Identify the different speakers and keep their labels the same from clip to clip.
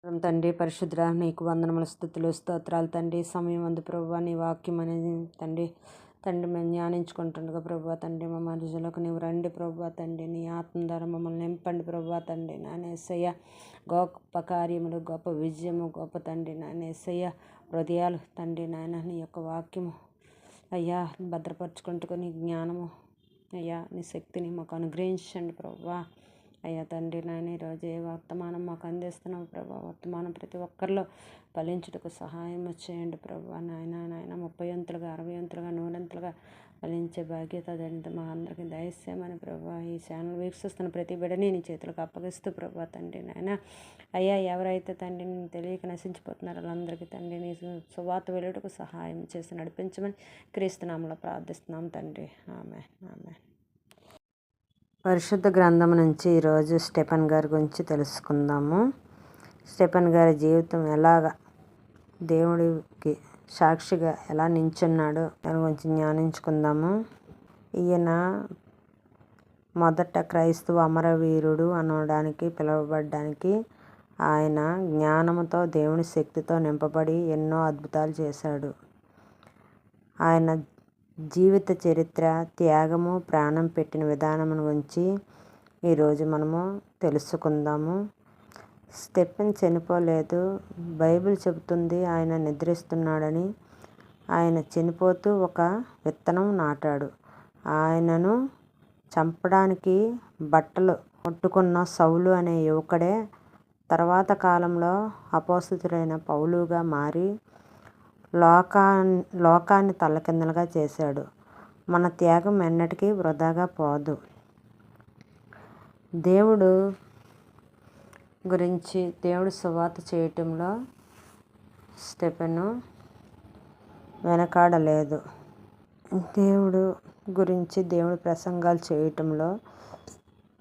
Speaker 1: తండ్రి పరిశుద్ర నీకు వందనముల స్థుతులు స్తోత్రాలు తండ్రి. సమయం అందు ప్రభువా నీ వాక్యం అనేది తండ్రి మేము ధ్యానించుకుంటుండగా ప్రభువా తండ్రి మా మనుషులకు నీవు రండి ప్రభువా తండ్రి. నీ ఆత్మ ద్వారా మమ్మల్ని నింపండి ప్రభువా తండ్రి. నాయన యేసయ్య గొప్ప కార్యములు, గొప్ప విజయము, గొప్ప తండ్రి నాయన యేసయ్య హృదయాలు తండ్రి నాయన నీ యొక్క వాక్యము అయ్యా భద్రపరచుకుంటూ నీ జ్ఞానము అయ్యా నీ శక్తిని మాకు అనుగ్రహించండి ప్రభువా. అయ్యా తండ్రి నాయన ఈరోజు ఏ వర్తమానం మాకు అందిస్తున్నావు ప్రభా. వర్తమానం ప్రతి ఒక్కరిలో ఫలించుటకు సహాయం చేయండి ప్రభా. నాయన 30 అంతులుగా 60 అంతులుగా 100 అంతులుగా ఫలించే బాధ్యత అదంతా మా అందరికీ దయచేయమని ప్రభా. ఈ ఛానల్ వీక్షిస్తున్న ప్రతి బిడ్డని నీ చేతులకు అప్పగిస్తూ ప్రభా తండ్రి నాయన అయ్యా ఎవరైతే తండ్రి నేను తెలియక నశించిపోతున్నారో వాళ్ళందరికీ తండ్రి నీ సువార్త వెలుటకు సహాయం చేసి నడిపించమని క్రీస్తునామములో ప్రార్థిస్తున్నాం తండ్రి. ఆమేన్ ఆమేన్. పరిశుద్ధ గ్రంథం నుంచి ఈరోజు స్టెఫెన్ గారి గురించి తెలుసుకుందాము. స్టెఫెన్ గారి జీవితం ఎలాగ దేవుడికి సాక్షిగా ఎలా నించున్నాడో దాని గురించి జ్ఞానించుకుందాము. ఈయన మొదట క్రైస్తవ అమరవీరుడు అనడానికి పిలువబడ్డానికి ఆయన జ్ఞానముతో దేవుని శక్తితో నింపబడి ఎన్నో అద్భుతాలు చేశాడు. ఆయన జీవిత చరిత్ర, త్యాగము, ప్రాణం పెట్టిన విధానం గురించి ఈరోజు మనము తెలుసుకుందాము. స్టెఫెన్ చనిపోలేదు. బైబిల్ చెబుతుంది ఆయన నిద్రిస్తున్నాడని. ఆయన చనిపోతూ ఒక విత్తనం నాటాడు. ఆయనను చంపడానికి బట్టలు కొట్టుకున్న సౌలు అనే యువకుడే తర్వాత కాలంలో అపోస్తలుడైన పౌలుగా మారి లోకాన్ని తల్లకిందులుగా చేశాడు. మన త్యాగం ఎన్నటికీ వృధాగా పోదు. దేవుడు గురించి దేవుడు సువార్త చేయటంలో స్టెఫెను వెనకాడలేదు. దేవుడు గురించి దేవుడి ప్రసంగాలు చేయటంలో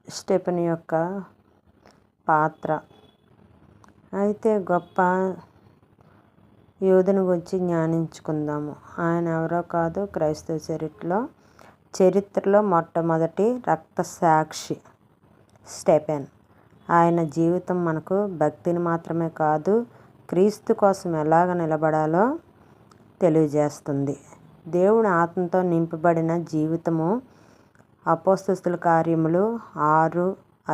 Speaker 1: స్టెఫెన్ యొక్క పాత్ర అయితే గొప్ప యోధుని గురించి జ్ఞానించుకుందాము. ఆయన ఎవరో కాదు, క్రైస్తవ చరిత్రలో మొట్టమొదటి రక్తసాక్షి స్టెఫెన్. ఆయన జీవితం మనకు భక్తిని మాత్రమే కాదు, క్రీస్తు కోసం ఎలాగ నిలబడాలో తెలియజేస్తుంది. దేవుని ఆత్మతో నింపబడిన జీవితము. అపోస్తలుల కార్యములు 6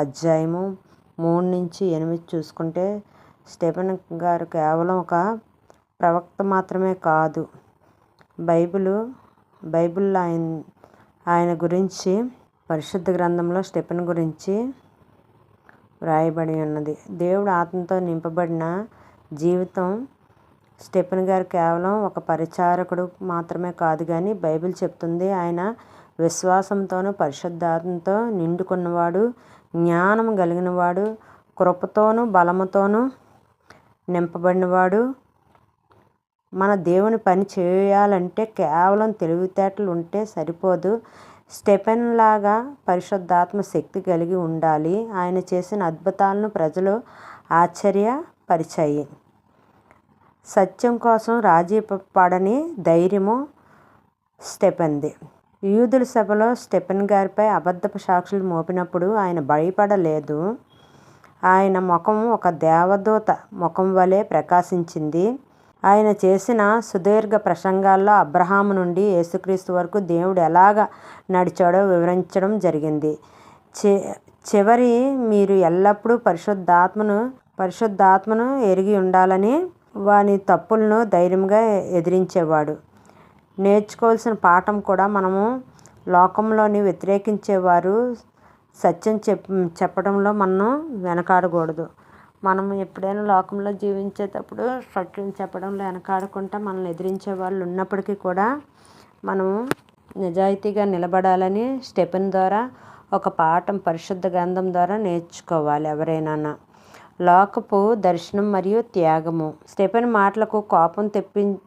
Speaker 1: అధ్యాయము 3-8 చూసుకుంటే స్టెఫెన్ గారు కేవలం ఒక ప్రవక్త మాత్రమే కాదు, బైబిల్లో ఆయన గురించి పరిశుద్ధ గ్రంథంలో స్టెఫెన్ గురించి వ్రాయబడి ఉన్నది. దేవుడు ఆత్మతో నింపబడిన జీవితం స్టెఫెన్ గారు కేవలం ఒక పరిచారకుడు మాత్రమే కాదు కానీ బైబిల్ చెప్తుంది ఆయన విశ్వాసంతోనూ పరిశుద్ధాత్మతో నిండుకున్నవాడు, జ్ఞానం కలిగినవాడు, కృపతోనూ బలముతోనూ నింపబడినవాడు. మన దేవుని పని చేయాలంటే కేవలం తెలివితేటలు ఉంటే సరిపోదు. స్టెఫెన్ లాగా పరిశుద్ధాత్మ శక్తి కలిగి ఉండాలి. ఆయన చేసిన అద్భుతాలను ప్రజలు ఆశ్చర్యపరిచాయి. సత్యం కోసం రాజీ పడని ధైర్యము స్టెఫెన్ది. యూదుల సభలో స్టెఫెన్ గారిపై అబద్ధపు సాక్షులు మోపినప్పుడు ఆయన భయపడలేదు. ఆయన ముఖం ఒక దేవదూత ముఖం వలె ప్రకాశించింది. ఆయన చేసిన సుదీర్ఘ ప్రసంగాల్లో అబ్రహాము నుండి యేసుక్రీస్తు వరకు దేవుడు ఎలాగ నడిచాడో వివరించడం జరిగింది. చివరి మీరు ఎల్లప్పుడూ పరిశుద్ధాత్మను ఎరిగి ఉండాలని వాని తప్పులను ధైర్యంగా ఎదిరించేవాడు. నేర్చుకోవాల్సిన పాఠం కూడా మనము లోకంలోని వ్యతిరేకించేవారు సత్యం చెప్పడంలో మనం వెనకాడకూడదు. మనం ఎప్పుడైనా లోకంలో జీవించేటప్పుడు సత్యం చెప్పడంలో వెనకాడకుండా మనల్ని ఎదిరించే వాళ్ళు ఉన్నప్పటికీ కూడా మనము నిజాయితీగా నిలబడాలని స్టెఫెన్ ద్వారా ఒక పాఠం పరిశుద్ధ గ్రంథం ద్వారా నేర్చుకోవాలి ఎవరైనా. లోకపు దర్శనం మరియు త్యాగము. స్టెఫెన్ మాటలకు కోపం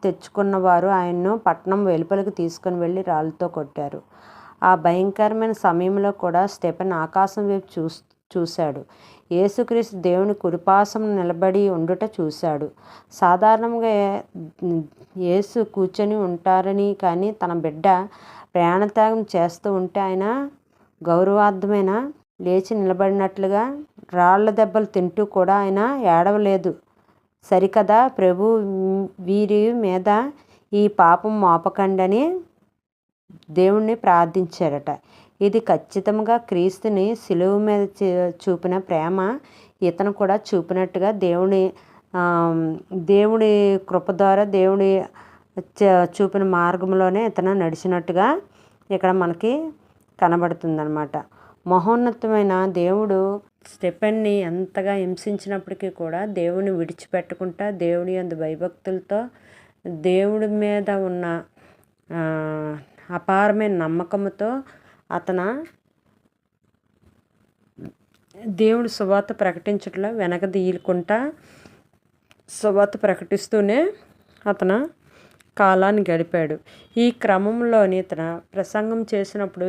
Speaker 1: తెచ్చుకున్నవారు ఆయన్ను పట్టణం వెలుపలకు తీసుకుని వెళ్ళి రాళ్ళతో కొట్టారు. ఆ భయంకరమైన సమయంలో కూడా స్టెఫెన్ ఆకాశం వైపు చూశాడు. యేసుక్రీస్తు దేవుని కుడిపార్శ్వన నిలబడి ఉండుట చూశాడు. సాధారణంగా యేసు కూర్చొని ఉంటారని కానీ తన బిడ్డ ప్రాణత్యాగం చేస్తూ ఉంటే ఆయన గౌరవార్థమైన లేచి నిలబడినట్లుగా రాళ్ల దెబ్బలు తింటూ కూడా ఆయన ఏడవలేదు. సరికదా ప్రభు, వీరి మీద ఈ పాపం మోపకండని దేవుణ్ణి ప్రార్థించారట. ఇది ఖచ్చితంగా క్రీస్తుని సిలువ మీద చూపిన ప్రేమ ఇతను కూడా చూపినట్టుగా దేవుడి కృప ద్వారా దేవుడి చూపిన మార్గంలోనే ఇతను నడిచినట్టుగా ఇక్కడ మనకి కనబడుతుందన్నమాట. మహోన్నతమైన దేవుడు స్టెఫెన్ని ఎంతగా హింసించినప్పటికీ కూడా దేవుని విడిచిపెట్టకుండా దేవుని యందు భయభక్తులతో దేవుడి మీద ఉన్న అపారమైన నమ్మకంతో అతను దేవుడు సువార్త ప్రకటించట్లో వెనకదీయకుండా సువార్త ప్రకటిస్తూనే అతను కాలాన్ని గడిపాడు. ఈ క్రమంలోని ఇతను ప్రసంగం చేసినప్పుడు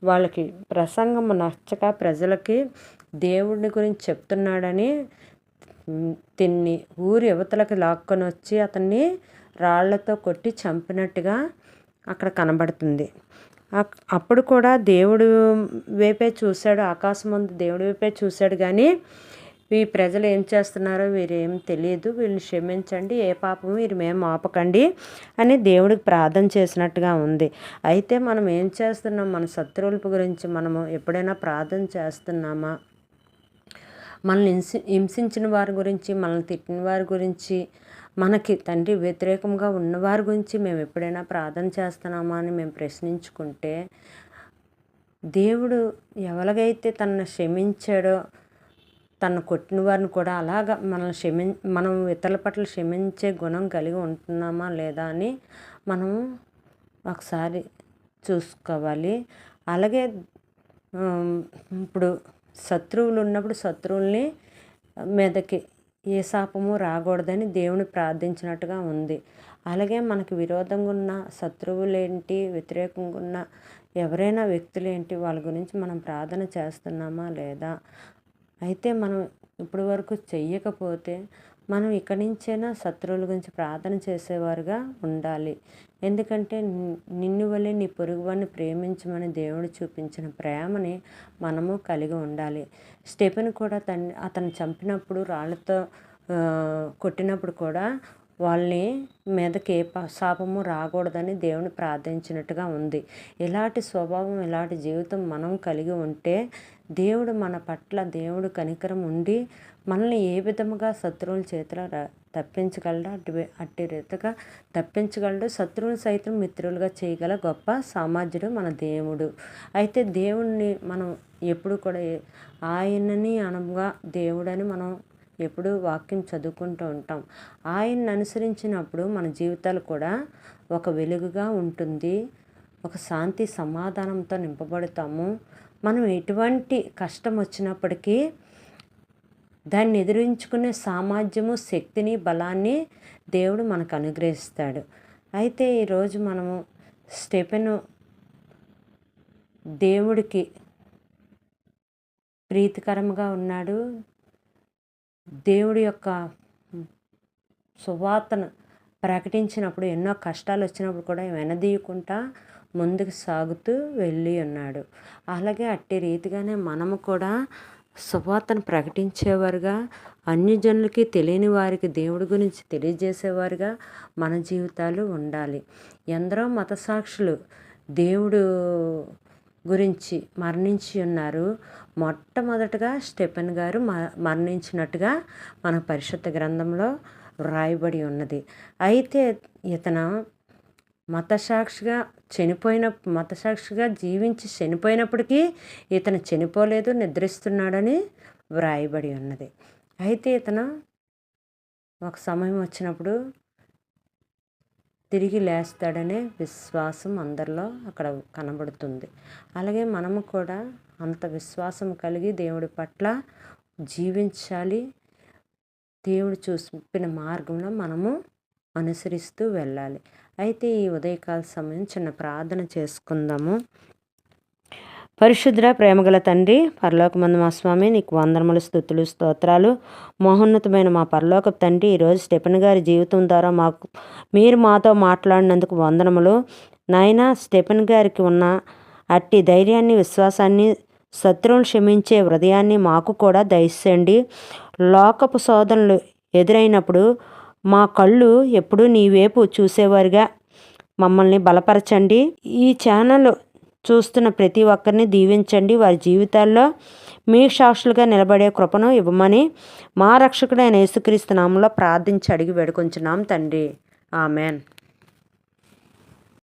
Speaker 1: వాళ్ళకి ప్రసంగం నచ్చక ప్రజలకి దేవుడిని గురించి చెప్తున్నాడని తిన్ని ఊరి యువతలకు లాక్కొని వచ్చి అతన్ని రాళ్లతో కొట్టి చంపినట్టుగా అక్కడ కనబడుతుంది. అప్పుడు కూడా దేవుడు వైపే చూశాడు, ఆకాశం ముందు దేవుడి వైపే చూశాడు. కానీ ఈ ప్రజలు ఏం చేస్తున్నారో వీరేం తెలియదు, వీళ్ళని క్షమించండి, ఏ పాపము వీరు మేము ఆపకండి అని దేవుడికి ప్రార్థన చేసినట్టుగా ఉంది. అయితే మనం ఏం చేస్తున్నాం? మన శత్రువుల గురించి మనము ఎప్పుడైనా ప్రార్థన చేస్తున్నామా? మనల్ని హింసించిన వారి గురించి, మనల్ని తిట్టిన వారి గురించి, మనకి తండ్రి వ్యతిరేకంగా ఉన్నవారి గురించి మేము ఎప్పుడైనా ప్రార్థన చేస్తున్నామా అని మేము ప్రశ్నించుకుంటే, దేవుడు ఎవరికైతే తనను క్షమించాడో, తను కొట్టిన వారిని కూడా అలాగా మనం ఇతరుల పట్ల క్షమించే గుణం కలిగి ఉంటున్నామా లేదా అని మనం ఒకసారి చూసుకోవాలి. అలాగే ఇప్పుడు శత్రువులు ఉన్నప్పుడు శత్రువుల్ని మీదకి ఏ శాపము రాకూడదని దేవుని ప్రార్థించినట్టుగా ఉంది. అలాగే మనకు విరోధంగా ఉన్న శత్రువులేంటి, వ్యతిరేకంగా ఉన్న ఎవరైనా వ్యక్తులేంటి, వాళ్ళ గురించి మనం ప్రార్థన చేస్తున్నామా లేదా? అయితే మనం ఇప్పటి వరకు చెయ్యకపోతే మనం ఇక్కడి నుంచైనా శత్రువుల గురించి ప్రార్థన చేసేవారుగా ఉండాలి. ఎందుకంటే నిన్ను వల్లే నీ పొరుగువాడిని ప్రేమించమని దేవుడు చూపించిన ప్రేమని మనము కలిగి ఉండాలి. స్టెఫెన్ కూడా అతను చంపినప్పుడు రాళ్ళతో కొట్టినప్పుడు కూడా వాళ్ళని మీదకి ఏ శాపము రాకూడదని దేవుని ప్రార్థించినట్టుగా ఉంది. ఇలాంటి స్వభావం, ఇలాంటి జీవితం మనం కలిగి ఉంటే దేవుడు మన పట్ల దేవుడు కనికరం ఉండి మనల్ని ఏ విధముగా శత్రువుల చేతిలో తప్పించగలడో అట్టి రీతిగా తప్పించగలడు. శత్రువులు సైతం మిత్రులుగా చేయగల గొప్ప సామర్థ్యుడు మన దేవుడు. అయితే దేవుణ్ణి మనం ఎప్పుడు కూడా ఆయనని అనగా దేవుడని మనం ఎప్పుడు వాక్యం చదువుకుంటూ ఉంటాం. ఆయన్ని అనుసరించినప్పుడు మన జీవితాలు కూడా ఒక వెలుగుగా ఉంటుంది, ఒక శాంతి సమాధానంతో నింపబడతాము. మనం ఎటువంటి కష్టం వచ్చినప్పటికీ దాన్ని ఎదిరించుకునే సామర్థ్యము, శక్తిని, బలాన్ని దేవుడు మనకు అనుగ్రహిస్తాడు. అయితే ఈరోజు మనము స్టెఫెను దేవుడికి ప్రీతికరంగా ఉన్నాడు. దేవుడి యొక్క సువార్తను ప్రకటించినప్పుడు ఎన్నో కష్టాలు వచ్చినప్పుడు కూడా వెనదీయకుండా ముందుకు సాగుతూ వెళ్ళి ఉన్నాడు. అలాగే అట్టి రీతిగానే మనము కూడా సువార్తను ప్రకటించేవారుగా, అన్యజనులకి తెలియని వారికి దేవుడి గురించి తెలియజేసేవారుగా మన జీవితాలు ఉండాలి. ఎందరో మతసాక్షులు దేవుడు గురించి మరణించి ఉన్నారు. మొట్టమొదటగా స్టెఫెన్ గారు మరణించినట్టుగా మన పరిశుద్ధ గ్రంథంలో వ్రాయబడి ఉన్నది. అయితే ఇతను మతసాక్షిగా జీవించి చనిపోయినప్పటికీ ఇతను చనిపోలేదు, నిద్రిస్తున్నాడని వ్రాయబడి ఉన్నది. అయితే ఇతను ఒక సమయం వచ్చినప్పుడు తిరిగి లేస్తాడనే విశ్వాసం అందరిలో అక్కడ కనబడుతుంది. అలాగే మనము కూడా అంత విశ్వాసం కలిగి దేవుడి పట్ల జీవించాలి. దేవుడు చూపిన మార్గంలో మనము అనుసరిస్తూ వెళ్ళాలి. అయితే ఈ ఉదయకాల సమయం చిన్న ప్రార్థన చేసుకుందాము. పరిశుద్ధ ప్రేమగల తండ్రి, పరలోకమందు మా స్వామి, నీకు వందనములు, స్తుతులు, స్తోత్రాలు. మహోన్నతమైన మా పరలోక తండ్రి, ఈరోజు స్టెఫెన్ గారి జీవితం ద్వారా మీరు మాతో మాట్లాడినందుకు వందనములు. నాయనా, స్టెఫెన్ గారికి ఉన్న అట్టి ధైర్యాన్ని, విశ్వాసాన్ని, శత్రువులు క్షమించే హృదయాన్ని మాకు కూడా దయచేయండి. లోకపు శోధనలు ఎదురైనప్పుడు మా కళ్ళు ఎప్పుడూ నీ వైపు చూసేవారుగా మమ్మల్ని బలపరచండి. ఈ ఛానల్ చూస్తున్న ప్రతి ఒక్కరిని దీవించండి. వారి జీవితాల్లో మీ సాక్షులుగా నిలబడే కృపను ఇవ్వమని మా రక్షకుడైన యేసుక్రీస్తు నామములో ప్రార్థించి అడిగి వేడుకొంచున్నాం తండ్రి. ఆమెన్.